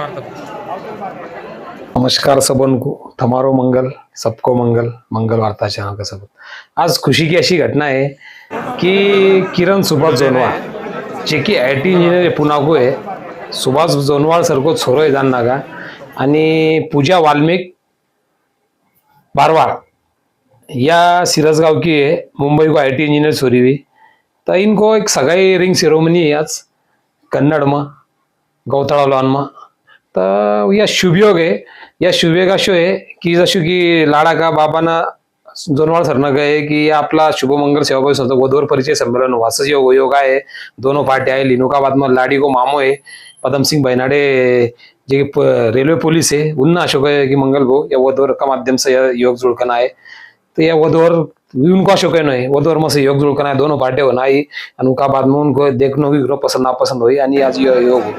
वार्ता। नमस्कार सबन को, थमारो मंगल सबको मंगल, मंगल वार्ता चैनल का सबक। आज खुशी की अशी घटना आहे की किरण सुभाष जोनवाळ जे की IT इंजिनियर आहे पुन्हा को आहे, सुभाष जोनवाळ सर को छोरो आहे जानना का, आणि पूजा वाल्मिक बारवाळ या सिरसगाव की है, मुंबई को IT इंजीनियर छोरी हुई। तो इनको एक सगाई रिंग सेरोमनी है आज कन्नड़ में, गौताळा लॉन में। तो या शुभयोग है, या शुभयोग अशो है की जसं की लाडा का बाबांना जोनवाळ सरनं गए की आपला शुभमंगल सेवाभावी संस्था वधूवर परिचय संमेलन वासच योग आहे। दोनों पार्टी आहे, लिनुकाबाद में लाडी को मामो है पदम सिंह बैनाडे जे रेलवे पुलिस है, उनना अशोक है कि मंगल भो या वधूवर का माध्यम से यह योग जुड़कना है। तो या वधूवर उनको अशोक है वधूवर में से योग जुड़कना है, दोनों पार्टी होना ही और उनका बाद में उनको देखना होगी पसंद नापसंद हुई आणि आज योग हो।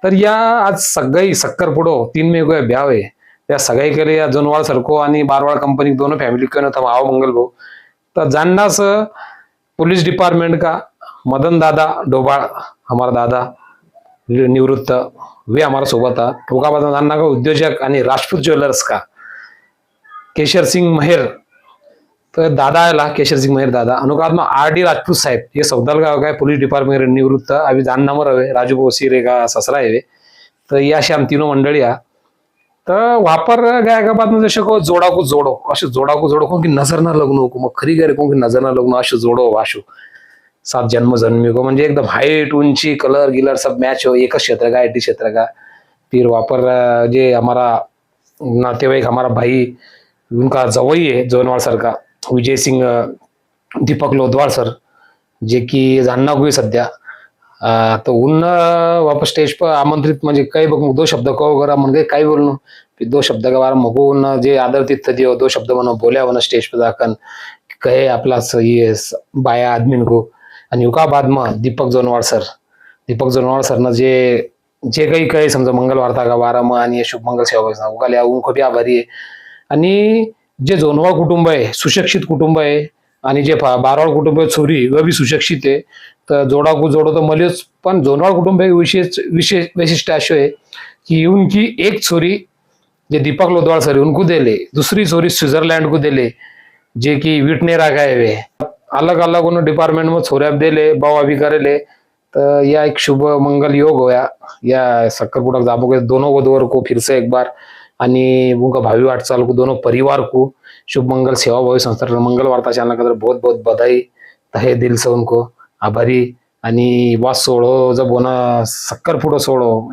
तर या आज सगळी सक्करपुडो 3 मे को ब्याह है, त्या सगळी केले या जोनवाळ सरको आणि बारवाळ कंपनी दोनों फैमिली को था आओ मंगल भो। तो जाननास पुलिस डिपार्टमेंट का मदन दादा डोबाळ, हमारा दादा निवृत्त, वे हमारा सोबत था। उनका जानना का उद्योजक आणि राजपूत ज्वेलर्स का केशर सिंह मेहर, तो दादा आला केशर सिंह मेहर दादा, अनुकाद में RD राजपूत साहेब, ये सौदाल गाँव का पुलिस डिपार्टमेंट निवृत्त, अभी जानना में रहे राजू बोसीरे का ससरा है। तो या शाम तीनों मंडलिया तो वापर गया के बाद में जैसे को जोड़ा को जोड़ो, अशो जोड़ा को जोड़ो को नजर ना लगनो को, मग खरी गरे को नजर ना लगनो अशो जोड़ो आशो 7 जन्म जन्मी को, म्हणजे एकदम हाइट ऊंची कलर गिलर सब मैच हो, एक क्षेत्र का IT क्षेत्र का। फिर वापर जे हमारा नातेवाईक हमारा भाई उनका जवई है जोनवाळ सर का विजय सिंह दीपक लोधवाळ सर, जे की जानना को सध्या। तो उन वापस स्टेज पर आमंत्रित म्हणजे काही बघ 2 शब्द कहो करा म्हणजे काही बोलनो, फिर 2 शब्द का बारे मगो उन जे आदर तिथ्य दियो 2 शब्द मनो बोल्या वन स्टेज पर जाकर कहे आपला ये बाया आदमी को। आणि उका बाद में दीपक जोनवाळ सरनं जे काही कहे समजा मंगल वार्ता का बारे में आणि शुभ मंगल सेवा उका उनको भी आभारी है। आणि जे जोनवाळ कुटुंब आहे सुशिक्षित कुटुंब आहे, आणि जे बारवाळ कुटुंब आहे छोरी वह भी सुशिक्षित है। तर जोड़ा को जोड़ो तो मलियोच, पण जोनवाळ कुटुंब एक विशेष वैशिष्ट्य अशो है कि उनकी एक छोरी जे दीपक लोधवाळ सर उनको देले, दूसरी छोरी स्विट्जरलैंड को देले जे कि विटनेरा का है वे अलग अलग उन डिपार्टमेंट में छोरे देले बाव भी करेले। तो यह एक शुभ मंगल योग होया या सक्करपुडा जाबो के दोनों वधूवर को फिर से एक बार, आणि उनका भावी वाटचाल को दोनों परिवार को शुभ मंगल सेवा भावी संस्था मंगल वार्ता चैनल का बहुत बहुत बधाई तहे दिल से उनको आभारी। आणि वास सोड़ो जब होना सक्करपुडो सोड़ो